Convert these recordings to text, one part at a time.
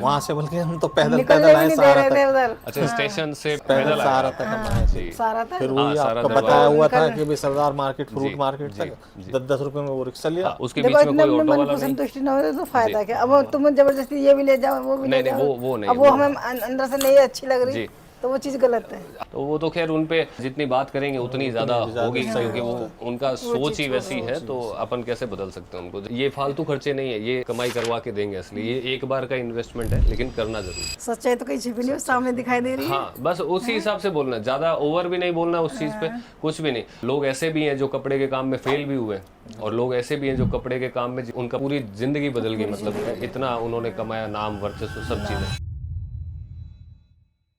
वहाँ से बल्कि हम तो पैदल निकलने पैदल भी आए नहीं दे सहारा रहे थे तक, उधर। अच्छा स्टेशन से पैदल पैदल सहारा आया। तक हम आए थे। सारा था। फिर वही सारा आपका दरबार। बताया हुआ था निकल- कि भाई सरदार मार्केट, फ्रूट जी, मार्केट जी, तक जी। 10-10 रुपए में वो रिक्शा लिया। हाँ, उसके देखो बीच में इतने कोई अपने ऑटो मन वाला को नहीं। संतुष्टि न हो तो फायदा क्या। अब तुम्हें जबरदस्ती ये भी ले जाओ वो भी ले नहीं, जाओ, वो नहीं, अब वो हमें अंदर से नहीं अच्छी लग रही जी। तो वो चीज़ गलत है। तो वो तो खैर उन पे जितनी बात करेंगे उतनी ज़्यादा होगी, क्योंकि वो उनका सोच ही वैसी है, तो अपन कैसे बदल सकते हैं उनको। ये फालतू खर्चे नहीं है, ये कमाई करवा के देंगे असली, ये एक बार का इन्वेस्टमेंट है, लेकिन करना जरूर है। सच्चाई तो कहीं छिपी नहीं, सामने दिखाई दे रही है। हाँ, बस उसी हिसाब से बोलना, ज़्यादा ओवर भी नहीं बोलना उस चीज़ पे, कुछ भी नहीं। लोग ऐसे भी हैं जो कपड़े के काम में फेल भी हुए, और लोग ऐसे भी हैं जो कपड़े के काम में उनका पूरी जिंदगी बदल गई, मतलब इतना उन्होंने कमाया, नाम, वर्चस्व, सब चीज़ें।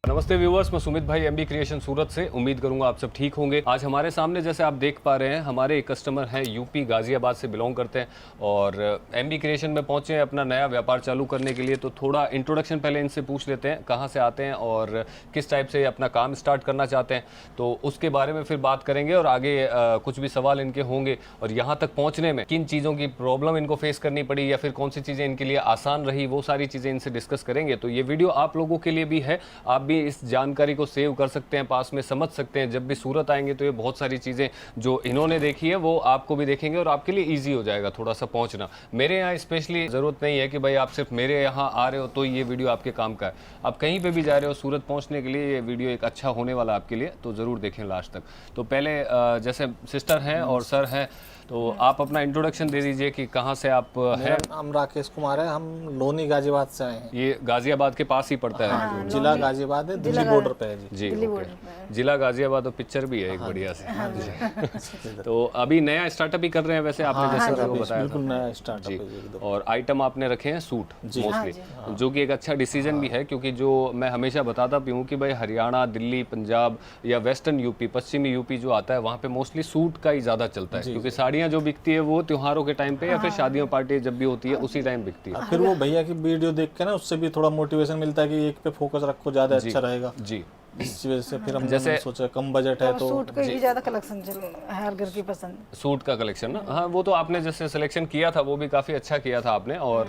नमस्ते व्यूअर्स, मैं सुमित भाई, एमबी क्रिएशन सूरत से। उम्मीद करूंगा आप सब ठीक होंगे। आज हमारे सामने जैसे आप देख पा रहे हैं, हमारे एक कस्टमर हैं, यूपी गाजियाबाद से बिलोंग करते हैं और एमबी क्रिएशन में पहुंचे हैं अपना नया व्यापार चालू करने के लिए। तो थोड़ा इंट्रोडक्शन पहले इनसे पूछ लेते हैं, कहां से आते हैं और किस टाइप से अपना काम स्टार्ट करना चाहते हैं, तो उसके बारे में फिर बात करेंगे। और आगे कुछ भी सवाल इनके होंगे और यहाँ तक पहुँचने में किन चीज़ों की प्रॉब्लम इनको फेस करनी पड़ी या फिर कौन सी चीज़ें इनके लिए आसान रही, वो सारी चीज़ें इनसे डिस्कस करेंगे। तो ये वीडियो आप लोगों के लिए भी है, आप भी इस जानकारी को सेव कर सकते हैं, पास में समझ सकते हैं। जब भी सूरत आएंगे तो ये बहुत सारी चीज़ें जो इन्होंने देखी है वो आपको भी देखेंगे और आपके लिए इजी हो जाएगा थोड़ा सा पहुंचना। मेरे यहाँ स्पेशली ज़रूरत नहीं है कि भाई आप सिर्फ मेरे यहाँ आ रहे हो तो ये वीडियो आपके काम का है। आप कहीं पे भी जा रहे हो सूरत पहुंचने के लिए, ये वीडियो एक अच्छा होने वाला आपके लिए, तो ज़रूर देखें लास्ट तक। तो पहले जैसे सिस्टर हैं और सर हैं, तो आप अपना इंट्रोडक्शन दे दीजिए कि कहाँ से आप हैं। मेरा नाम राकेश कुमार है, हम लोनी गाजियाबाद से आए हैं। ये गाजियाबाद के पास ही पड़ता है। जिला गाजियाबाद है, दिल्ली बॉर्डर पे है जी। जी, ओके। जिला गाजियाबाद, और पिक्चर भी है एक बढ़िया से। तो अभी नया स्टार्टअप ही कर रहे हैं वैसे, आपने जैसे मेरे को बताया बिल्कुल था। नया स्टार्टअप है जी एकदम। और आइटम आपने रखे हैं सूट मोस्टली, जो कि एक अच्छा डिसीजन भी है, क्योंकि जो मैं हमेशा बताता भी हूँ कि भाई हरियाणा, दिल्ली, पंजाब या वेस्टर्न यूपी, पश्चिमी यूपी जो आता है, वहाँ पे मोस्टली सूट का ही ज़्यादा चलता है, क्योंकि साड़ियाँ जो बिकती है वो त्योहारों के टाइम पे या फिर शादियों पार्टी जब भी होती है उसी टाइम बिकती है। फिर वो भैया की वीडियो देख के ना उससे भी थोड़ा मोटिवेशन मिलता है कि एक पे फोकस रखो, ज्यादा अच्छा रहेगा। जी, इस वजह से फिर हमने सोचा कम बजट है तो सूट का ही ज्यादा कलेक्शन चल रहा है, हर घर की पसंद। सूट का कलेक्शन ना, हाँ वो तो आपने जैसे सिलेक्शन किया था वो भी काफ़ी अच्छा किया था आपने। और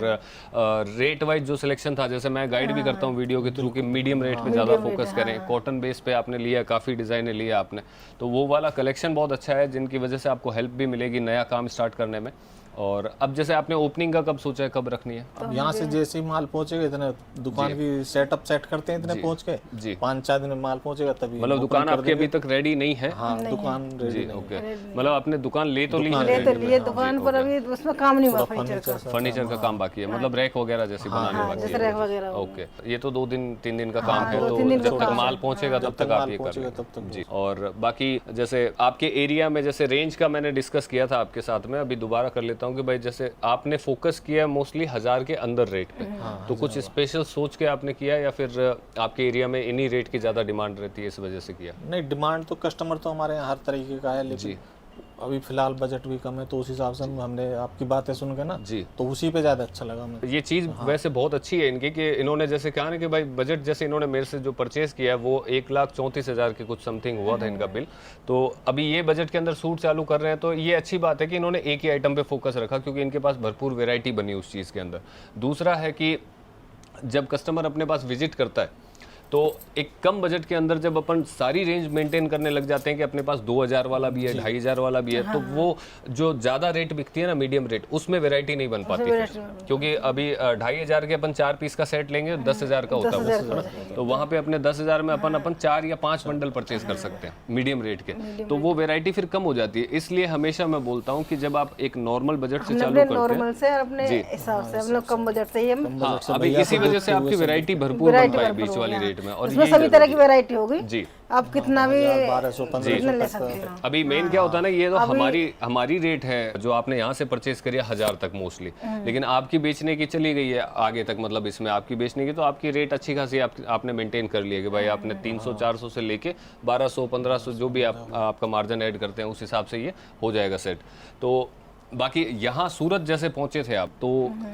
रेट वाइज जो सिलेक्शन था, जैसे मैं गाइड भी करता हूँ वीडियो के थ्रू कि मीडियम रेट पे ज़्यादा फोकस करें, कॉटन बेस पे आपने लिया, काफ़ी डिज़ाइने लिया आपने, तो वो वाला कलेक्शन बहुत अच्छा है, जिनकी वजह से आपको हेल्प भी मिलेगी नया काम स्टार्ट करने में। और अब जैसे आपने ओपनिंग का कब सोचा है, कब रखनी है? अब यहाँ से जैसे ही माल पहुंचेगा, इतने दुकान की सेटअप सेट करते हैं, इतने पहुंच के जी 5-4 दिन में माल पहुंचेगा तभी। मतलब दुकान आपकी अभी तक रेडी नहीं है? हाँ, दुकान रेडी। ओके, मतलब आपने दुकान ले तो ली है, ले तो लिए दुकान पर, अभी उसमें काम नहीं हुआ फर्नीचर का। फर्नीचर का काम बाकी है, मतलब रैक वगैरह जैसे बनाने बाकी जैसे है। रैक वगैरह। ओके, ये तो 2-3 दिन का काम है, तो 2-3 दिन जब तक माल पहुंचेगा तब तक आप ये कर पहुंचेगा लेंगे। तब तक। जी, और बाकी जैसे आपके एरिया में जैसे रेंज का मैंने डिस्कस किया था आपके साथ में, अभी दोबारा कर लेता हूँ कि भाई जैसे आपने फोकस किया मोस्टली 1000 के अंदर रेट पे, तो कुछ स्पेशल सोच के आपने किया या फिर आपके एरिया में इन्हीं रेट की ज़्यादा डिमांड रहती है इस वजह से किया? नहीं, डिमांड तो कस्टमर तो हमारे यहाँ हर तरीके का है, लेकिन अभी फिलहाल बजट भी कम है, तो उस हिसाब से हमने आपकी बातें सुन के ना जी, तो उसी पे ज़्यादा अच्छा लगा हमें। ये चीज़ वैसे बहुत अच्छी है इनकी कि इन्होंने जैसे कहा ना कि भाई बजट जैसे इन्होंने मेरे से जो परचेज किया है वो 1,34,000 के कुछ समथिंग हुआ था इनका बिल। तो अभी ये बजट के अंदर सूट चालू कर रहे हैं, तो ये अच्छी बात है कि इन्होंने एक ही आइटम पे फोकस रखा, क्योंकि इनके पास भरपूर वेराइटी बनी उस चीज़ के अंदर। दूसरा है कि जब कस्टमर अपने पास विजिट करता है तो एक कम बजट के अंदर जब अपन सारी रेंज मेंटेन करने लग जाते हैं कि अपने पास 2000 वाला भी है, 2500 वाला भी है, तो वो जो ज़्यादा रेट बिकती है ना मीडियम रेट, उसमें वैरायटी नहीं बन पाती फिर। क्योंकि अभी 2500 के अपन 4 पीस का सेट लेंगे 10,000 का होता है वो, तो वहाँ पे अपने 10,000 में अपन 4 या 5 बंडल परचेज कर सकते हैं मीडियम रेट के, तो वो वैरायटी फिर कम हो जाती है। इसलिए हमेशा मैं बोलता हूँ कि जब आप एक नॉर्मल बजट से चालू करते हैं, नॉर्मल से अपने हिसाब से, हम लोग कम बजट से ही हम, हाँ अभी इसी वजह से आपकी वैरायटी भरपूर बन पाई बीच वाली रेट में। और इसमें सभी तरह की वैरायटी होगी जी, आप कितना भी 1200-1500 ले सकते हो। अभी मेन क्या होता है ना, ये तो हमारी रेट है जो आपने यहाँ से परचेज करी है 1000 तक मोस्टली, लेकिन आपकी बेचने की चली गई है आगे तक, मतलब इसमें आपकी बेचने की तो आपकी रेट अच्छी खासी आपने मेंटेन कर लिया कि भाई आपने 300-400 से लेके 1200-1500 जो भी आपका मार्जिन ऐड करते हैं उस हिसाब से ये हो जाएगा सेट। तो बाकी यहाँ सूरत जैसे पहुंचे थे आप तो,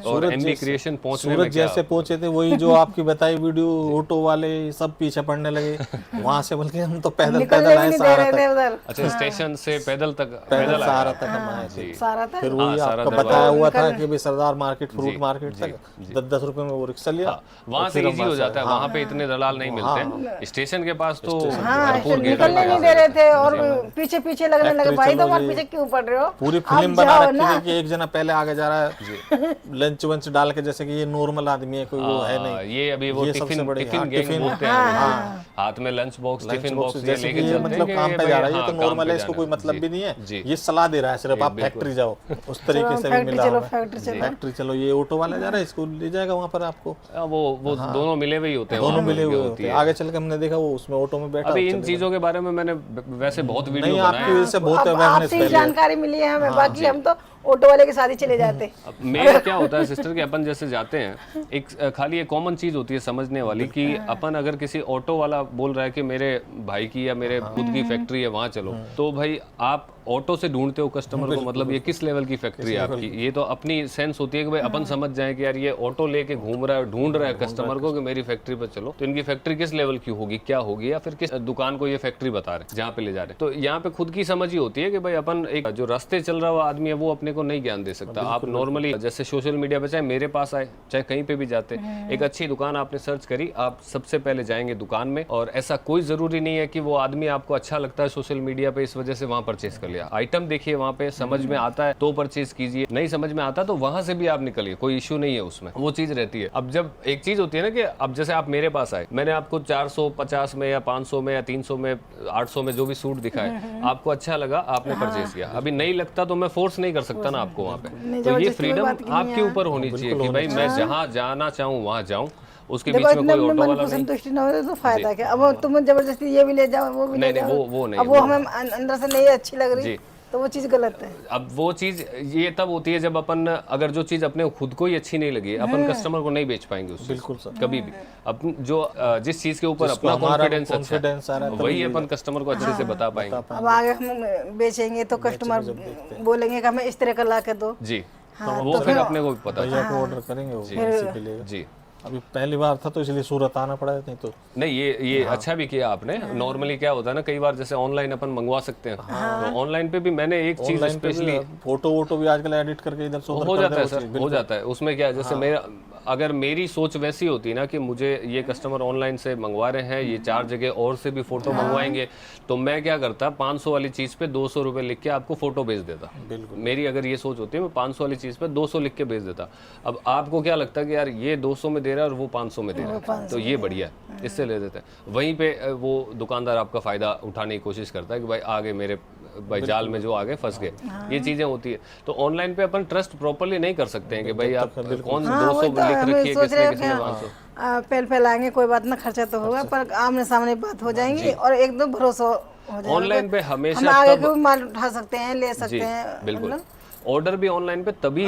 और एमबी क्रिएशन पहुंचने सूरत में क्या जैसे पहुंचे थे, वही जो आपकी बताई वीडियो, ऑटो वाले सब पीछे पड़ने लगे वहां से, बल्कि हम तो पैदल निकलने पैदल भी आए नहीं दे सहारा रहे थे तक, उधर। अच्छा स्टेशन से पैदल तक पैदल आए। सहारा तक हम आए थे। सारा था। फिर वही सारा आपका दरबार। बताया हुआ था कि भाई सरदार मार्केट, फ्रूट मार्केट तक 10-10 रुपए में वो रिक्शा लिया, वहां से इजी हो जाता है, वहां पे इतने दलाल नहीं मिलते, स्टेशन के पास तो हाँ, भरपूर गेट निकलने नहीं दे रहे थे और पीछे पीछे लगने लगे, भाई तो हमारे पीछे क्यों पड़ रहे हो? पूरी आप फिल्म बना जाओ रखी ना। थी कि एक जना पहले आगे जा रहा है लंच वंच डाल के, जैसे कि ये नॉर्मल आदमी है, कोई वो है नहीं। ये अभी वो ये सबसे टिफिन बड़ी- टिफिन हाँ, गैंग टिफिन- बोलते हैं, हाथ में लंच बॉक्स टिफिन बॉक्स ये जैसे लेके कि ये चलते हैं मतलब कि काम ये पे भाई, जा रहा है, ये हाँ, तो काम नॉर्मल पे है, इसको जाना कोई है। मतलब जी, भी नहीं है, जी। ये सलाह दे रहा है सिर्फ, आप फैक्ट्री जाओ, उस तरीके से भी फैक्ट्री मिला चलो, हुआ है। फैक्ट्री चलो। फैक्ट्री चलो, ये ऑटो वाला जा रहा है, इसको ले जाएगा वहाँ पर आपको, वो दोनों मिले हुए ही होते हैं, दोनों वहाँ मिले पर हुए होती होते है। हैं। आगे चल के हमने देखा वो उसमें ऑटो में बैठा, अभी इन चीजों के बारे में मैंने वैसे बहुत वीडियो नहीं बनाए आपकी वजह से बहुत अब अवेयरनेस आपसे ही फैली है। जानकारी मिली है हमें, बाकी हम तो ऑटो वाले के साथ ही चले जाते। अब मेन क्या होता है सिस्टर कि अपन जैसे जाते हैं, एक खाली एक कॉमन चीज होती है समझने वाली कि अपन अगर किसी ऑटो वाला बोल रहा है कि मेरे भाई की या मेरे खुद की फैक्ट्री है वहां चलो, तो भाई आप ऑटो से ढूंढते हो कस्टमर को, मतलब ये किस लेवल की फैक्ट्री है आपकी, ये तो अपनी सेंस होती है कि भाई अपन समझ जाए कि यार ये ऑटो लेके घूम रहा है, ढूंढ रहा है कस्टमर को कि मेरी फैक्ट्री पे चलो, तो इनकी फैक्ट्री किस लेवल की होगी, क्या होगी, या फिर किस दुकान को ये फैक्ट्री बता रहे हैं जहाँ पे ले जा रहे हैं। तो यहाँ पे खुद की समझ ही होती है कि भाई अपन एक जो रास्ते चल रहा हुआ आदमी है वो अपने को नहीं ज्ञान दे सकता। आप नॉर्मली जैसे सोशल मीडिया पे चाहे मेरे पास आए चाहे कहीं पे भी जाते, एक अच्छी दुकान आपने सर्च करी, आप सबसे पहले जाएंगे दुकान में, और ऐसा कोई जरूरी नहीं है कि वो आदमी आपको अच्छा लगता है सोशल मीडिया पे इस वजह से वहां परचेज कर लिया। आइटम देखिए वहां पे, समझ में आता है तो परचेज कीजिए, नहीं समझ में आता तो वहां से भी आप निकलिए, कोई इश्यू नहीं है उसमें, वो चीज रहती है। अब जब एक चीज होती है ना कि अब जैसे आप मेरे पास आए, मैंने आपको 450 में या 500 में या 300 में 800 में जो भी सूट दिखाए, आपको अच्छा लगा, आपने परचेज किया। अभी नहीं लगता तो मैं फोर्स नहीं कर सकता ना आपको वहां पे, तो ये फ्रीडम आपके ऊपर होनी चाहिए कि भाई मैं जहाँ जाना चाहूँ वहां जाऊँ, उसके बीच देखो में इतने कोई अपने ऑटो मन वाला को नहीं। संतुष्टि न हो तो फायदा क्या? अब तुम जबरदस्ती ये भी ले जाओ, वो भी ले नहीं, जाओ, वो नहीं, अब वो हमें अंदर से नहीं अच्छी लग रही जी। तो वो चीज गलत है। अब वो चीज ये तब होती है जब अपन, अगर जो चीज अपने खुद को ही अच्छी नहीं लगी, अपन कस्टमर को नहीं बेच पाएंगे उस बिल्कुल सर, कभी भी। अपन जो जिस चीज के ऊपर अपना हमारा कॉन्फिडेंस अच्छा confidence आ रहा है, है, वही अपन कस्टमर को अच्छे से बता पाएंगे। अब आगे हम बेचेंगे तो कस्टमर बोलेंगे कि हमें इस तरह का ला के दो। जी, वो फिर अपने को भी पता है। भैया को ऑर्डर करेंगे वो इसी के लिए। जी, अभी पहली बार था तो इसलिए सूरत आना पड़ा, नहीं तो नहीं ये अच्छा भी किया आपने। नॉर्मली क्या होता है ना, कई बार जैसे ऑनलाइन अपन मंगवा सकते हैं, तो ऑनलाइन पे भी मैंने एक चीज स्पेशली, फोटो वोटो भी आजकल एडिट करके इधर से उधर हो कर जाता दे है वो सर, चीज़, हो जाता है। उसमें क्या है, जैसे मेरा अगर मेरी सोच वैसी होती ना कि मुझे ये कस्टमर ऑनलाइन से मंगवा रहे हैं, ये 4 जगह और से भी फोटो मंगवाएंगे, तो मैं क्या करता, 500 वाली चीज पे 200 रुपए लिख के आपको फोटो भेज देता। बिल्कुल। मेरी अगर ये सोच होती है, मैं 500 वाली चीज पे 200 लिख के भेज देता। अब आपको क्या लगता है कि यार ये 200 में दे रहा है और वो 500 में दे रहा है, तो ये बढ़िया है, इससे ले देते हैं। वहीं पे वो दुकानदार आपका फायदा उठाने की कोशिश करता है कि भाई आगे मेरे भाई जाल में जो आगे फंस गए, ये चीजें होती है। तो ऑनलाइन पे अपन ट्रस्ट प्रॉपर्ली नहीं कर सकते हैं कि भाई आप कौन 200 लिख रखी है, किसने किसने 500। पहल फैलाएंगे कोई बात ना, खर्चा तो होगा पर आमने सामने बात हो जाएंगी और एकदम भरोसा हो जाएगा। ऑनलाइन पे हम हमेशा आगे तब, को भी माल उठा सकते हैं, ले सकते जी हैं, बिल्कुल, मतलब ऑर्डर भी ऑनलाइन पे तभी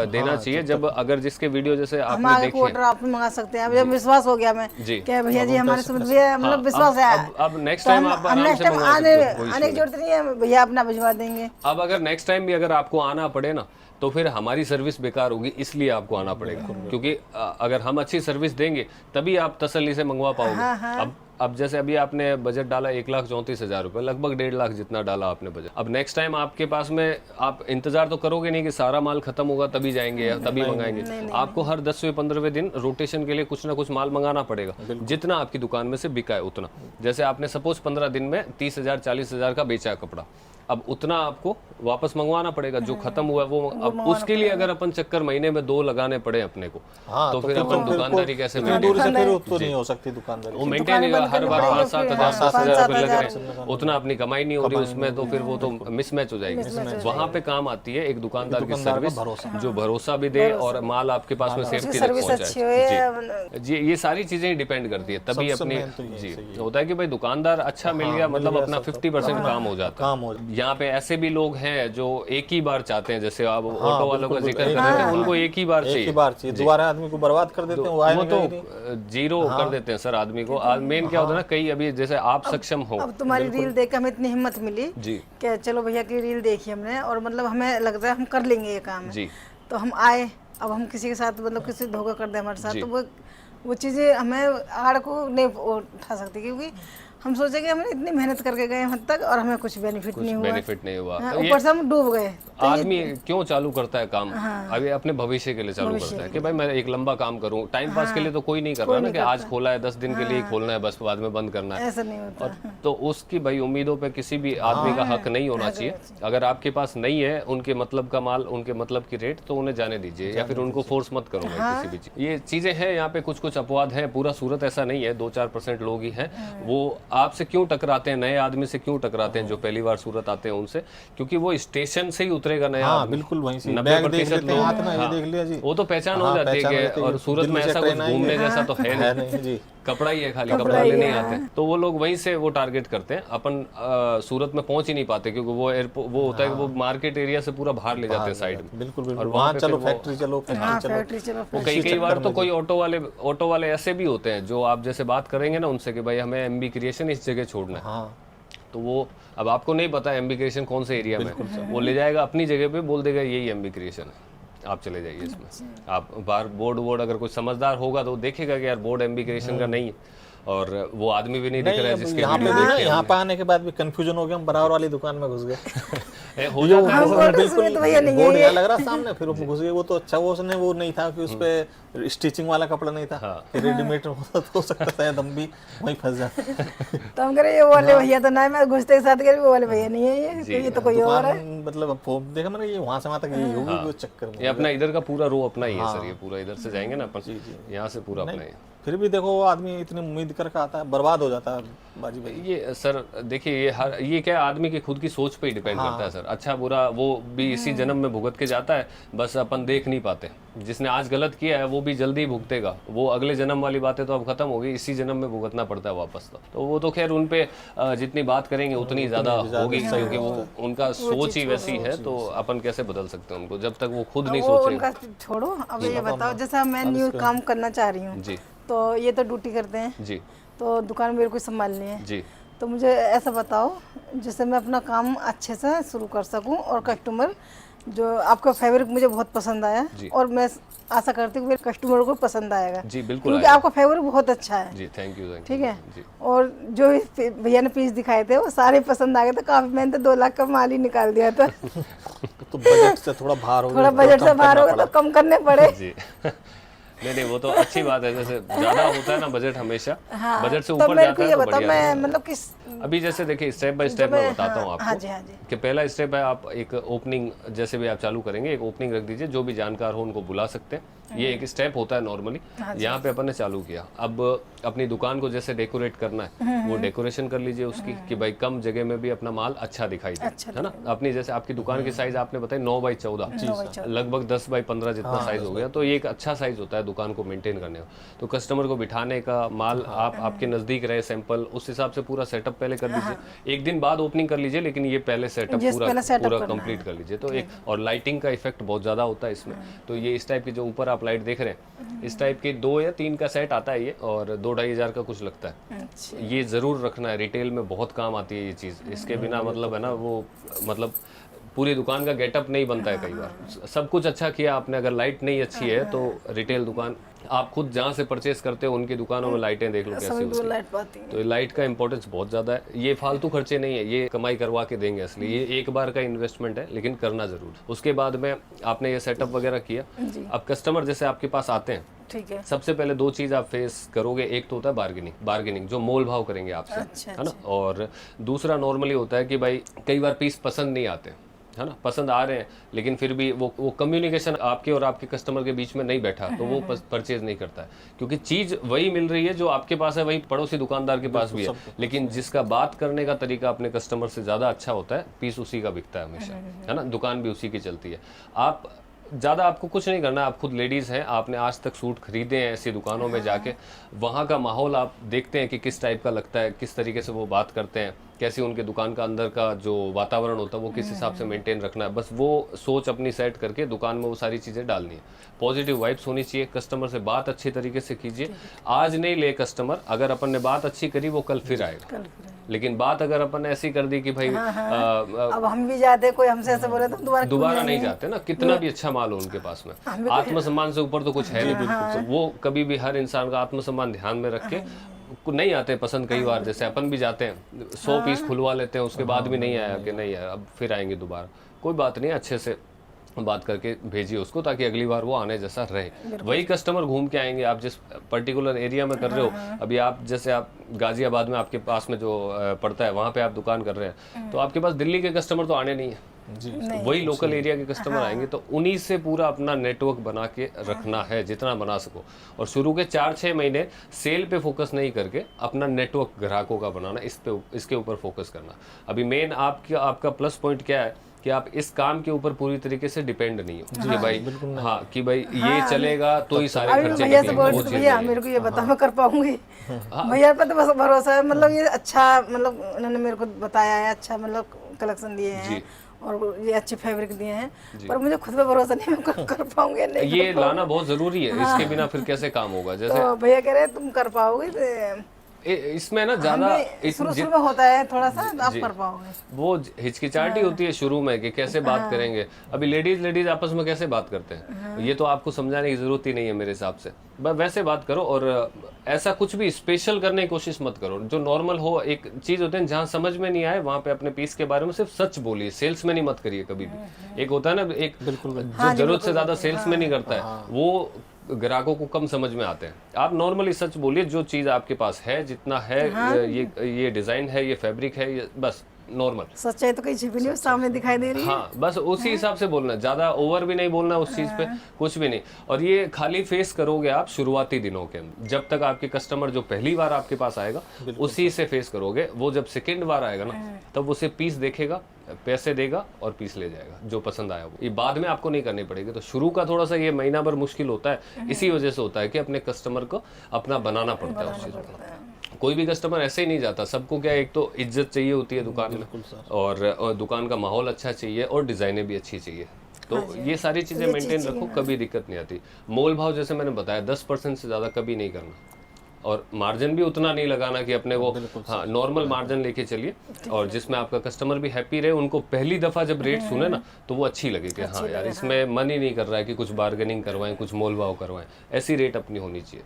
देना चाहिए जब अगर जिसके वीडियो जैसे हम आपने आगे को देखे ऑर्डर आप मंगा सकते हैं। अब जब विश्वास हो गया, मैं जी। क्या भैया जी हमारे समझ भैया मतलब विश्वास है, अब नेक्स्ट टाइम आप आराम नेक्स्ट से टाइम मंगवा आने सकते हो, कोई आने की जरूरत नहीं है, भैया अपना भिजवा देंगे। अब अगर नेक्स्ट टाइम भी अगर आपको आना पड़े ना, तो फिर हमारी सर्विस बेकार होगी, इसलिए आपको आना पड़ेगा, क्योंकि अगर हम अच्छी सर्विस देंगे तभी आप तसल्ली से मंगवा पाओगे। अब जैसे अभी आपने बजट डाला 1,34,000 रुपये, लगभग 1.5 लाख जितना डाला आपने बजट। अब नेक्स्ट टाइम आपके पास में आप इंतजार तो करोगे नहीं कि सारा माल खत्म होगा तभी जाएंगे या तभी मंगाएंगे। आपको हर 10वें 15वें दिन रोटेशन के लिए कुछ ना कुछ माल मंगाना पड़ेगा, जितना आपकी दुकान में से बिका है उतना। जैसे आपने सपोज 15 दिन में 30,000 40,000 का बेचा है कपड़ा, अब उतना आपको वापस मंगवाना पड़ेगा, जो खत्म हुआ है वो। अब उसके लिए अगर अपन चक्कर महीने में 2 लगाने पड़े अपने को, तो फिर अपन दुकानदारी कैसे इतनी दूर से फिर तो नहीं हो सकती दुकानदारी। वो मेंटेन हर बार 5-7 हज़ार 7,000 रुपए लग रहे हैं, उतना अपनी कमाई नहीं हो रही उसमें, तो फिर वो तो मिसमैच हो जाएगी। वहां पे काम आती है एक दुकानदार की सर्विस, जो भरोसा भी दे और माल आपके पास में सेफ्टी तक पहुंचाए। जी, ये सारी चीजें डिपेंड करती है तभी अपनी। जी, होता है कि भाई दुकानदार अच्छा मिल गया, मतलब अपना 50% काम हो जाता है। यहाँ पे ऐसे भी लोग हैं जो एक ही बार चाहते हैं, जैसे आप ऑटो वालों का जिक्र कर रहे थे, उनको एक ही बार एक ही चाहिए। बार चाहिए, दोबारा आदमी को बर्बाद कर देते हैं, वो आएगा वो ही तो नहीं। जीरो कर देते हैं सर आदमी को। मेन क्या होता है ना, कई अभी जैसे आप सक्षम हो अब तुम्हारी रील देख के हमें इतनी हिम्मत मिली जी कि चलो भैया की रील देखी हमने, और मतलब हमें लगता है हम कर लेंगे ये काम। जी तो हम आए, अब हम किसी के साथ मतलब किसी धोखा कर दे हमारे साथ, तो वो चीज़ें हमें आड़ को नहीं उठा सकती, क्योंकि हम सोचे कि हमने इतनी मेहनत करके गए वहाँ तक और हमें कुछ बेनिफिट नहीं हुआ। बेनिफिट नहीं हुआ। हाँ, तो ये ऊपर से हम डूब गए। आदमी क्यों चालू करता है काम? अभी अपने भविष्य के लिए चालू करता है कि भाई मैं एक लंबा काम करूं। टाइम पास के लिए तो कोई नहीं कर रहा ना, कि आज खोला है 10 दिन के लिए खोलना है, बस बाद में बंद करना है। ऐसा नहीं होता। और तो उसकी भाई उम्मीदों पे किसी भी आदमी का हक नहीं होना चाहिए। अगर आपके पास नहीं है उनके मतलब का माल, उनके मतलब की रेट, तो उन्हें जाने दीजिए, या फिर उनको फोर्स मत करो भाई किसी भी चीज। ये चीजें हैं यहाँ पे, कुछ कुछ अपवाद हैं, पूरा सूरत ऐसा नहीं है, 2-4% लोग ही हैं। वो आपसे क्यों टकराते हैं, नए आदमी से क्यों टकराते हैं जो पहली बार सूरत आते हैं उनसे? क्योंकि वो स्टेशन से ही उतरेगा नया आदमी। बिल्कुल वहीं से 90% देख लेते हैं लोग, हाथ ना, ये देख लिया जी, वो तो पहचान हो हाँ, जाती है पहचान हो कि, जाती है। और सूरत में दिल्ली से ऐसा कुछ ट्रेन आएंगे, घूमने जैसा तो है है नहीं, नहीं जी, कपड़ा ही है खाली, कपड़ा लेने नहीं आते। तो वो लोग वहीं से वो टारगेट करते हैं। अपन सूरत में पहुंच ही नहीं पाते, क्योंकि वो एयरपोर्ट वो होता है कि वो मार्केट एरिया से पूरा बाहर ले जाते हैं साइड में। बिल्कुल और बिल्कुल, वहाँ वहाँ पे चलो फिर वो- फैक्ट्री चलो, फैक्ट्री चलो। वो कई बार तो कोई ऑटो वाले ऐसे भी होते हैं जो आप जैसे बात करेंगे ना उनसे कि भाई हमें एमबी क्रिएशन इस जगह छोड़ना है, हाँ तो वो अब आपको नहीं पता एमबी क्रिएशन कौन से एरिया में है, वो ले जाएगा अपनी जगह पे, बोल देगा यही एमबी क्रिएशन है, आप चले जाइए इसमें। आप बाहर बोर्ड अगर कोई समझदार होगा तो देखेगा कि यार बोर्ड एमबी क्रिएशन का नहीं है, और वो आदमी भी नहीं दिख रहा है जिसके यहाँ पे वीडियो भी ना, देखे यहाँ पे आने के बाद भी कंफ्यूजन हो गया, हम बराबर वाली दुकान में घुस गए। हो जाता है। बोर्ड यहाँ लग रहा सामने, फिर हम घुस गए। वो तो अच्छा, वो उसने वो नहीं था कि उस पे स्टिचिंग वाला कपड़ा नहीं था, रेडीमेड होता तो हो सकता था हम भी वहीं फंस जाते। तो हम कह रहे ये वो वाले भैया तो ना है, मैं घुसते के साथ कह रही वो वाले भैया नहीं है, ये तो कोई और है। दुकान मतलब देखा मैंने, ये वहाँ से वहाँ तक यही होगी वो चक्कर में। ये अपना इधर का पूरा रो अपना ही है सर, ये पूरा इधर से जाएंगे ना अपन, यहाँ से पूरा अपना ही है। फिर भी देखो वो आदमी इतनी उम्मीद करके आता है, बर्बाद हो जाता है बाजी भाई। ये सर देखिए, ये क्या आदमी की खुद की सोच पे ही डिपेंड करता है सर। अच्छा बुरा वो भी इसी जन्म में भुगत के जाता है, बस अपन देख नहीं पाते। जिसने आज गलत किया है वो भी जल्दी भुगतेगा, वो अगले जन्म वाली बातें तो अब खत्म हो गई, इसी जन्म में भुगतना पड़ता है वापस। तो वो तो खैर उन पे जितनी बात करेंगे उतनी ज्यादा होगी, क्योंकि वो उनका सोच ही वैसी है, तो अपन कैसे बदल सकते हैं उनको जब तक वो खुद नहीं वो सोचेगा। उनका छोड़ो, अब ये बताओ जैसा मैं न्यू काम करना चाह रही हूँ, जी तो ये तो ड्यूटी करते हैं, जी तो दुकान मेरे को संभालनी है, जी तो मुझे ऐसा बताओ जिससे मैं अपना काम अच्छे से शुरू कर सकूं, और कस्टमर जो आपका फैब्रिक मुझे बहुत पसंद आया, और मैं आशा करती हूँ मेरे कस्टमर को पसंद आएगा, जी बिल्कुल क्योंकि आपका फैब्रिक बहुत अच्छा है जी। थैंक यू ठीक है। जी। और जो भैया ने पीस दिखाए थे वो सारे पसंद आ गए थे काफी, मैंने तो 2 लाख का माल ही निकाल दिया था। तो बजट से थोड़ा बाहर हो गया, थोड़ा बजट से बाहर हो गया तो कम करने पड़े। जी नहीं वो तो अच्छी बात है, जैसे ज्यादा होता है ना बजट हमेशा, बजट से तो ऊपर मेरे जाता को है ये तो बताओ, बढ़िया मैं है। मतलब किस अभी जैसे देखिए स्टेप बाय स्टेप मैं बताता हूँ हाँ आपको जी हाँ जी। कि पहला स्टेप है, आप एक ओपनिंग जैसे भी आप चालू करेंगे, एक ओपनिंग रख दीजिए, जो भी जानकार हो उनको बुला सकते हैं, ये एक स्टेप होता है नॉर्मली। यहाँ पे अपन ने चालू किया, अब अपनी दुकान को जैसे डेकोरेट करना है वो डेकोरेशन कर लीजिए उसकी, कि भाई कम जगह में भी अपना माल अच्छा दिखाई दे, है ना। अपनी जैसे आपकी दुकान की साइज आपने बताई 9x14, लगभग 10x15 जितना साइज हो गया, तो ये एक अच्छा साइज होता है दुकान को मेंटेन करने का। तो कस्टमर को बिठाने का, माल आप आपके नजदीक रहे सैंपल, उस हिसाब से पूरा सेटअप पहले कर लीजिए। एक दिन बाद ओपनिंग कर लीजिए, लेकिन ये पहले सेटअप पूरा कंप्लीट कर लीजिए। तो एक और लाइटिंग का इफेक्ट बहुत ज्यादा होता है इसमें, तो ये इस टाइप की जो ऊपर आप लाइट देख रहे हैं, इस टाइप के 2 या 3 का सेट आता है ये, और 2-2.5 हज़ार का कुछ लगता है। ये जरूर रखना है, रिटेल में बहुत काम आती है ये चीज, इसके बिना मतलब है ना वो मतलब पूरी दुकान का गेटअप नहीं बनता है कई बार। सब कुछ अच्छा किया आपने, अगर लाइट नहीं अच्छी है तो रिटेल दुकान आप खुद जहाँ से परचेस करते हो उनकी दुकानों में लाइटें देख लो कैसी होती है। तो लाइट का इंपॉर्टेंस बहुत ज्यादा है, ये फालतू खर्चे नहीं है, ये कमाई करवा के देंगे असली, ये एक बार का इन्वेस्टमेंट है, लेकिन करना जरूर। उसके बाद में आपने ये सेटअप वगैरह किया, अब कस्टमर जैसे आपके पास आते हैं, ठीक है, सबसे पहले 2 चीज आप फेस करोगे, एक तो होता है बार्गेनिंग जो मोल भाव करेंगे आपसे, अच्छा, है ना, और दूसरा नॉर्मली होता है कि भाई कई बार पीस पसंद नहीं आते, है ना, पसंद आ रहे हैं लेकिन फिर भी वो कम्युनिकेशन आपके और आपके कस्टमर के बीच में नहीं बैठा, तो वो परचेज नहीं करता है, क्योंकि चीज वही मिल रही है जो आपके पास है, वही पड़ोसी दुकानदार के पास भी है, लेकिन जिसका बात करने का तरीका अपने कस्टमर से ज्यादा अच्छा होता है, पीस उसी का बिकता है हमेशा, है ना, दुकान भी उसी की चलती है। आप ज़्यादा आपको कुछ नहीं करना, आप खुद लेडीज़ हैं, आपने आज तक सूट खरीदे हैं ऐसी दुकानों में जाके, वहाँ का माहौल आप देखते हैं कि किस टाइप का लगता है, किस तरीके से वो बात करते हैं, कैसी उनके दुकान का अंदर का जो वातावरण होता है वो किस हिसाब से मेंटेन रखना है। बस वो सोच अपनी सेट करके दुकान में वो सारी चीज़ें डालनी है। पॉजिटिव वाइब्स होनी चाहिए, कस्टमर से बात अच्छी तरीके से कीजिए। आज नहीं ले कस्टमर, अगर अपन ने बात अच्छी करी वो कल फिर आएगा, लेकिन बात अगर अपन ने ऐसी कर दी कि भाई अब हम भी जाते, कोई हमसे ऐसे बोले तो दोबारा नहीं जाते ना, कितना भी अच्छा माल हो उनके पास में। आत्मसम्मान से ऊपर तो कुछ है नहीं। तो वो कभी भी हर इंसान का आत्मसम्मान ध्यान में रख के नहीं आते पसंद। कई बार जैसे अपन भी जाते हैं 100 पीस खुलवा लेते हैं, उसके बाद भी नहीं आया कि नहीं यार अब फिर आएंगे दोबारा, कोई बात नहीं, अच्छे से बात करके भेजिए उसको ताकि अगली बार वो आने जैसा रहे। वही कस्टमर घूम के आएंगे। आप जिस पर्टिकुलर एरिया में कर रहे हो, अभी आप जैसे आप गाजियाबाद में आपके पास में जो पड़ता है वहाँ पे आप दुकान कर रहे हैं, तो आपके पास दिल्ली के कस्टमर तो आने नहीं है, तो वही लोकल एरिया के कस्टमर आएंगे। तो उन्हीं से पूरा अपना नेटवर्क बना के रखना है जितना बना सको, और शुरू के 4-6 महीने सेल पे फोकस नहीं करके अपना नेटवर्क ग्राहकों का बनाना, इसके ऊपर फोकस करना। अभी मेन आपका प्लस पॉइंट क्या है कि आप इस काम के ऊपर पूरी तरीके से डिपेंड नहीं हो कि भाई कि भाई ये चलेगा तो ही सारे खर्चे भैया से बोल भैया मेरे को ये बता मैं कर पाऊंगी। भैया पे तो बस भरोसा है, मतलब ये अच्छा, मतलब उन्होंने मेरे को बताया है, अच्छा मतलब कलेक्शन दिए हैं और ये अच्छे फैब्रिक दिए हैं, पर मुझे खुद पे भरोसा नहीं मैं कर पाऊंगी नहीं। ये लाना बहुत जरूरी है, इसके बिना फिर कैसे काम होगा। जैसे तो भैया कह रहे तुम कर पाओगे, इसमें ना ज्यादा शुरू में होता है थोड़ा सा, आप कर पाओगे। वो हिचकिचाहटी होती है शुरू में कि कैसे बात करेंगे। अभी लेडीज आपस में कैसे बात करते हैं, ये तो आपको समझाने की जरूरत ही नहीं है मेरे हिसाब से। बस वैसे बात करो, और ऐसा कुछ भी स्पेशल करने की कोशिश मत करो। जो नॉर्मल हो, एक चीज होती है जहाँ समझ में नहीं आए वहाँ पे अपने पीस के बारे में सिर्फ सच बोलिए, सेल्स में नहीं मत करिए कभी भी। एक होता है ना, एक जो जरूरत से ज्यादा सेल्स में नहीं करता है वो ग्राहकों को कम समझ में आते हैं। आप नॉर्मली सच बोलिए, जो चीज आपके पास है, जितना है, ये डिजाइन है, ये फैब्रिक है, ये बस नॉर्मल। सच्चाई तो कहीं छिपी नहीं, सामने दिखाई दे रही है। हाँ, बस उसी हिसाब से बोलना, ज्यादा ओवर भी नहीं बोलना उस चीज पे, कुछ भी नहीं। और ये खाली फेस करोगे आप शुरुआती दिनों के अंदर, जब तक आपके कस्टमर जो पहली बार आपके पास आएगा उसी से फेस करोगे। वो जब सेकेंड बार आएगा ना, तब उसे पीस देखेगा, पैसे देगा और पीस ले जाएगा जो पसंद आया वो। ये बाद में आपको नहीं करनी पड़ेगी। तो शुरू का थोड़ा सा ये महीना भर मुश्किल होता है, इसी वजह से होता है कि अपने कस्टमर को अपना बनाना पड़ता है उस चीज को। कोई भी कस्टमर ऐसे ही नहीं जाता, सबको क्या, एक तो इज्जत चाहिए होती है दुकान में, और दुकान का माहौल अच्छा चाहिए, और डिजाइनें भी अच्छी चाहिए। तो ये सारी चीजें मेंटेन रखो, कभी दिक्कत नहीं आती। मोल भाव जैसे मैंने बताया 10% से ज्यादा कभी नहीं करना, और मार्जिन भी उतना नहीं लगाना कि अपने वो, हाँ, नॉर्मल मार्जिन लेके चलिए, और जिसमें आपका कस्टमर भी हैप्पी रहे। उनको पहली दफा जब रेट सुने ना तो वो अच्छी लगे कि हाँ यार इसमें मन ही नहीं कर रहा है कि कुछ बार्गेनिंग करवाएं, कुछ मोल भाव करवाएं, ऐसी रेट अपनी होनी चाहिए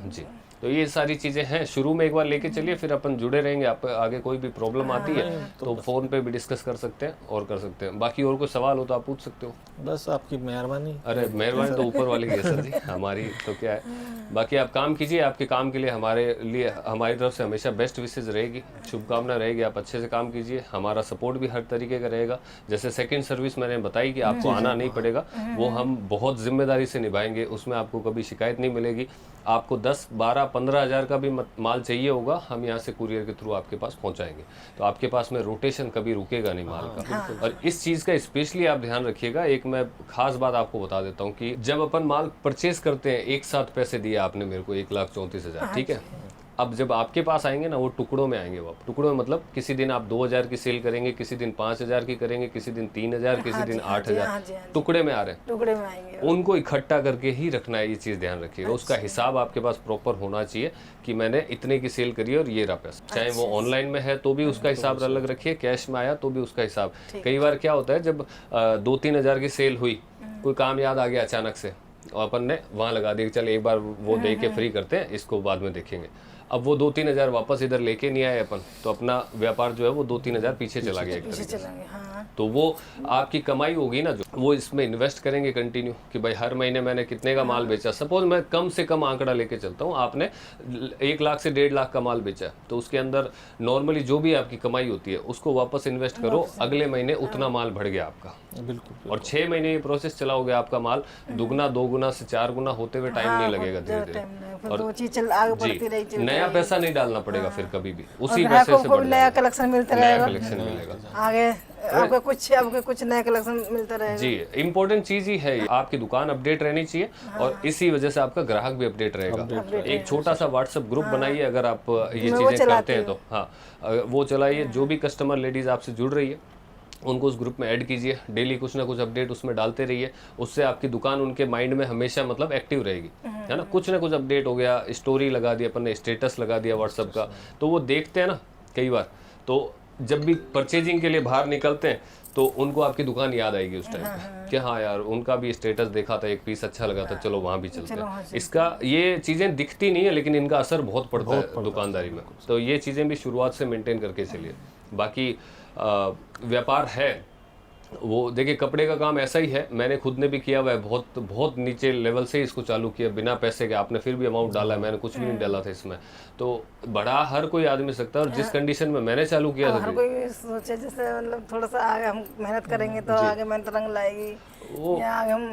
जी। तो ये सारी चीजें हैं, शुरू में एक बार लेके चलिए, फिर अपन जुड़े रहेंगे। आप आगे कोई भी प्रॉब्लम आती है तो फोन पे भी डिस्कस कर सकते हैं और कर सकते हैं। बाकी और कोई सवाल हो तो आप पूछ सकते हो। बस आपकी मेहरबानी। अरे मेहरबानी तो ऊपर वाली है सर जी, हमारी तो क्या है। बाकी आप काम कीजिए, आपके काम के लिए हमारी तरफ से हमेशा बेस्ट विशेज रहेगी, शुभकामना रहेगी। आप अच्छे से काम कीजिए, हमारा सपोर्ट भी हर तरीके का रहेगा। जैसे सेकंड सर्विस मैंने बताई कि आपको आना नहीं पड़ेगा, वो हम बहुत जिम्मेदारी से निभाएंगे, उसमें आपको कभी शिकायत नहीं मिलेगी। आपको 10, 12, 15 हज़ार का भी माल चाहिए होगा, हम यहाँ से कुरियर के थ्रू आपके पास पहुँचाएंगे। तो आपके पास में रोटेशन कभी रुकेगा नहीं माल का। और इस चीज़ का स्पेशली आप ध्यान रखिएगा। एक मैं खास बात आपको बता देता हूँ कि जब अपन माल परचेज करते हैं, एक साथ पैसे दिए आपने मेरे को 1,34,000, ठीक है। अब जब आपके पास आएंगे ना, वो टुकड़ों में आएंगे। वो टुकड़ों में मतलब किसी दिन आप 2,000 की सेल करेंगे, किसी दिन 5,000 की करेंगे, किसी दिन 3,000, किसी दिन 8,000, टुकड़े में आ रहे हैं। टुकड़े में आएंगे, उनको इकट्ठा करके ही रखना है, ये चीज़ ध्यान रखिएगा। उसका हिसाब आपके पास प्रॉपर होना चाहिए कि मैंने इतने की सेल करी है और ये रहा पैसा। चाहे वो ऑनलाइन में है तो भी उसका हिसाब अलग रखिए, कैश में आया तो भी उसका हिसाब। कई बार क्या होता है, जब 2-3 हज़ार की सेल हुई, कोई काम याद आ गया अचानक से और अपन ने वहाँ लगा दिया, चल एक बार वो दे के फ्री करते हैं, इसको बाद में देखेंगे। अब वो 2-3 हज़ार वापस इधर लेके नहीं आए अपन, तो अपना व्यापार जो है वो 2-3 हज़ार पीछे चला गया एक तरीके से। तो वो आपकी कमाई होगी ना, जो वो इसमें इन्वेस्ट करेंगे कंटिन्यू कि भाई हर महीने मैंने कितने का माल बेचा। सपोज मैं कम से कम आंकड़ा लेके चलता हूँ, आपने 1 लाख से 1.5 लाख का माल बेचा, तो उसके अंदर नॉर्मली जो भी आपकी कमाई होती है उसको वापस इन्वेस्ट करो, अगले महीने उतना माल बढ़ गया आपका। बिल्कुल। और 6 महीने ये प्रोसेस चलाओगे, आपका माल दुगना 2 गुना से 4 गुना होते हुए टाइम नहीं लगेगा धीरे धीरे। फिर वो चीज चल आगे बढ़ती रही, जी, नया पैसा नहीं डालना पड़ेगा फिर कभी भी, उसी पैसे ग्राहकों से को बढ़ नया जाएगा, कलेक्शन मिलता नया रहेगा कलेक्शन मिलेगा। आगे, आपके कुछ नया कलेक्शन मिलता रहेगा। जी, इम्पोर्टेंट चीज ही है, आपकी दुकान अपडेट रहनी चाहिए और इसी वजह से आपका ग्राहक भी अपडेट रहेगा। एक छोटा सा व्हाट्सएप ग्रुप बनाइए अगर आप ये चीजें करते हैं तो, हाँ वो चलाइए। जो भी कस्टमर लेडीज आपसे जुड़ रही है उनको उस ग्रुप में ऐड कीजिए, डेली कुछ ना कुछ अपडेट उसमें डालते रहिए, उससे आपकी दुकान उनके माइंड में हमेशा मतलब एक्टिव रहेगी, है ना। कुछ ना कुछ अपडेट हो गया, स्टोरी लगा दी अपन ने, स्टेटस लगा दिया व्हाट्सएप का, तो वो देखते हैं ना कई बार, तो जब भी परचेजिंग के लिए बाहर निकलते हैं तो उनको आपकी दुकान याद आएगी उस टाइम पे कि हाँ यार उनका भी स्टेटस देखा था, एक पीस अच्छा लगा था, चलो वहाँ भी चलते हैं। इसका ये चीज़ें दिखती नहीं है लेकिन इनका असर बहुत पड़ता है दुकानदारी में, तो ये चीज़ें भी शुरुआत से मेंटेन करके चलिए। बाकी व्यापार है वो, देखिए कपड़े का काम ऐसा ही है, मैंने खुद ने भी किया हुआ है, बहुत बहुत नीचे लेवल से इसको चालू किया बिना पैसे के, आपने फिर भी अमाउंट डाला है, मैंने कुछ भी नहीं डाला था इसमें, तो बड़ा हर कोई आदमी सकता है। और जिस कंडीशन में मैंने चालू किया था, हर कोई सोचे जैसे मतलब थोड़ा सा आगे हम मेहनत करेंगे तो आगे मेहनत रंग लाएगी, या आगे हम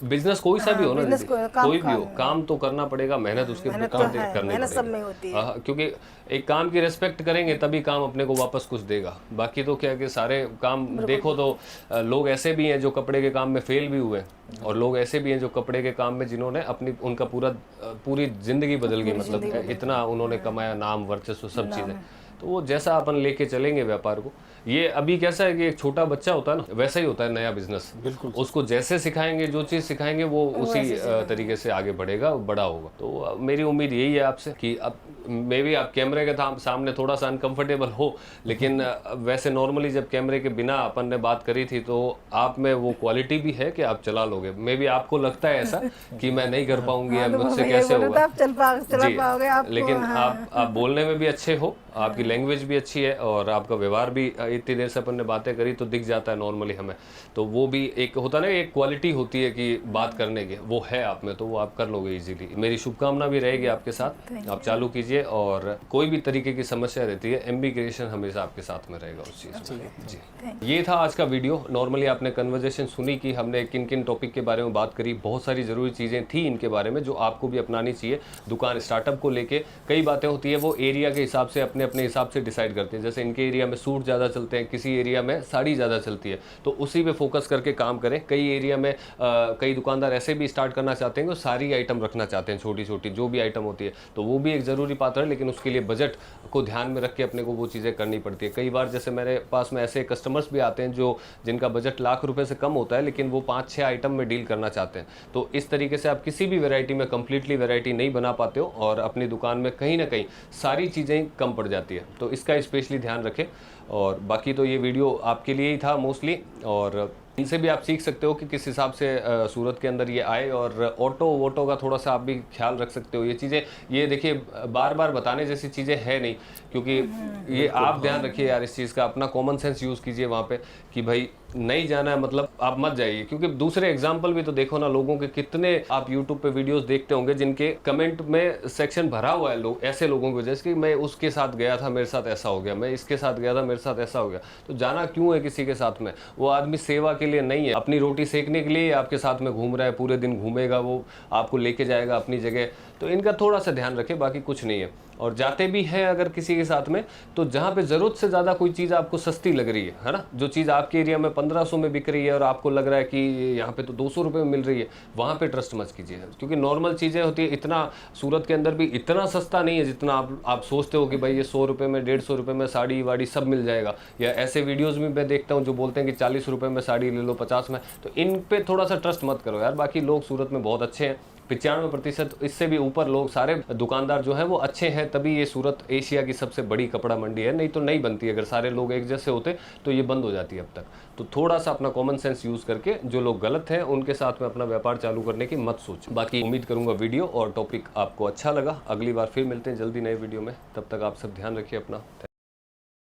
बिजनेस कोई सा भी हो ना, बिजनेस कोई भी हो, काम तो करना पड़ेगा, मेहनत उसके मेहनत काम तो है, करनी मेहनत सब में पड़ेगी। होती है। हाँ, क्योंकि एक काम की रेस्पेक्ट करेंगे तभी काम अपने को वापस कुछ देगा। बाकी तो क्या कि सारे काम देखो तो लोग ऐसे भी हैं जो कपड़े के काम में फेल भी हुए हैं, और लोग ऐसे भी हैं जो कपड़े के काम में जिन्होंने अपनी उनका पूरी जिंदगी बदल गई, मतलब इतना उन्होंने कमाया, नाम वर्चस्व सब चीज़ें। तो वो जैसा अपन लेके चलेंगे व्यापार को, ये अभी कैसा है कि एक छोटा बच्चा होता है ना, वैसा ही होता है नया बिजनेस, बिल्कुल उसको जैसे सिखाएंगे, जो चीज़ सिखाएंगे वो उसी तरीके से आगे बढ़ेगा, बड़ा होगा। तो मेरी उम्मीद यही है आपसे कि अब मे भी आप कैमरे के सामने थोड़ा सा अनकंफर्टेबल हो, लेकिन वैसे नॉर्मली जब कैमरे के बिना अपन ने बात करी थी तो आप में वो क्वालिटी भी है कि आप चला लोगे। मे भी आपको लगता है ऐसा कि मैं नहीं कर पाऊंगी या मुझसे कैसे होगा, जी, लेकिन आप बोलने में भी अच्छे हो, आपकी लैंग्वेज भी अच्छी है और आपका व्यवहार भी, इतनी देर से अपन ने बातें करी तो दिख जाता है नॉर्मली हमें, तो वो भी एक होता है ना, एक क्वालिटी होती है कि बात करने की, वो है आप में, तो वो आप कर लोगे इजीली। मेरी शुभकामना भी रहेगी आपके साथ, आप चालू कीजिए, और कोई भी तरीके की समस्या रहती है MB क्रिएशन हमेशा आपके साथ में रहेगा उस चीज़ में। जी, ये था आज का वीडियो। नॉर्मली आपने कन्वर्जेशन सुनी कि हमने किन किन टॉपिक के बारे में बात करी, बहुत सारी ज़रूरी चीज़ें थी इनके बारे में जो आपको भी अपनानी चाहिए। दुकान स्टार्टअप को लेके कई बातें होती है, वो एरिया के हिसाब से अपने अपने हिसाब से डिसाइड करते हैं। जैसे इनके एरिया में सूट ज़्यादा चलते हैं, किसी एरिया में साड़ी ज़्यादा चलती है, तो उसी पे फोकस करके काम करें। कई एरिया में कई दुकानदार ऐसे भी स्टार्ट करना चाहते हैं कि सारी आइटम रखना चाहते हैं, छोटी छोटी जो भी आइटम होती है, तो वो भी एक ज़रूरी पात्र है, लेकिन उसके लिए बजट को ध्यान में रख के अपने को वो चीज़ें करनी पड़ती है। कई बार जैसे मेरे पास में ऐसे कस्टमर्स भी आते हैं जिनका बजट लाख रुपए से कम होता है, लेकिन वो 5-6 आइटम में डील करना चाहते हैं, तो इस तरीके से आप किसी भी वैरायटी में कंप्लीटली वैरायटी नहीं बना पाते हो और अपनी दुकान में कहीं ना कहीं सारी चीज़ें कम पड़ जाती है, तो इसका स्पेशली ध्यान रखें। और बाकी तो ये वीडियो आपके लिए ही था मोस्टली, और इनसे भी आप सीख सकते हो कि किस हिसाब से सूरत के अंदर ये आए, और ऑटो वोटो का थोड़ा सा आप भी ख्याल रख सकते हो। ये चीज़ें, ये देखिए बार बार बताने जैसी चीज़ें है नहीं, क्योंकि ये आप ध्यान रखिए यार इस चीज़ का, अपना कॉमन सेंस यूज़ कीजिए वहाँ पे कि भाई नहीं जाना है मतलब आप मत जाइए। क्योंकि दूसरे एग्जाम्पल भी तो देखो ना, लोगों के कितने आप यूट्यूब पे वीडियोस देखते होंगे जिनके कमेंट में सेक्शन भरा हुआ है लोग ऐसे लोगों की वजह से कि मैं उसके साथ गया था मेरे साथ ऐसा हो गया, मैं इसके साथ गया था मेरे साथ ऐसा हो गया। तो जाना क्यों है किसी के साथ में? वो आदमी सेवा के लिए नहीं है, अपनी रोटी सेकने के लिए आपके साथ में घूम रहा है, पूरे दिन घूमेगा, वो आपको लेके जाएगा अपनी जगह। तो इनका थोड़ा सा ध्यान रखें, बाकी कुछ नहीं है। और जाते भी हैं अगर किसी के साथ में, तो जहाँ पे ज़रूरत से ज़्यादा कोई चीज़ आपको सस्ती लग रही है ना, जो चीज़ आपके एरिया में 1500 में बिक रही है और आपको लग रहा है कि यहाँ पे तो 200 रुपये में मिल रही है, वहाँ पे ट्रस्ट मत कीजिए। क्योंकि नॉर्मल चीज़ें होती है, इतना सूरत के अंदर भी इतना सस्ता नहीं है जितना आप सोचते हो कि भाई ये 100 रुपये में 150 रुपये में साड़ी वाड़ी सब मिल जाएगा। या ऐसे वीडियोज़ भी मैं देखता हूँ जो बोलते हैं कि 40 रुपये में साड़ी ले लो, 50 में, तो इन पर थोड़ा सा ट्रस्ट मत करो यार। बाकी लोग सूरत में बहुत अच्छे हैं, 95% इससे भी ऊपर लोग, सारे दुकानदार जो हैं वो अच्छे हैं, तभी ये सूरत एशिया की सबसे बड़ी कपड़ा मंडी है, नहीं तो नहीं बनती। अगर सारे लोग एक जैसे होते तो ये बंद हो जाती है अब तक। तो थोड़ा सा अपना कॉमन सेंस यूज़ करके जो लोग गलत हैं उनके साथ में अपना व्यापार चालू करने की मत सोच। बाकी उम्मीद करूंगा वीडियो और टॉपिक आपको अच्छा लगा। अगली बार फिर मिलते हैं जल्दी नए वीडियो में, तब तक आप सब ध्यान रखिए अपना।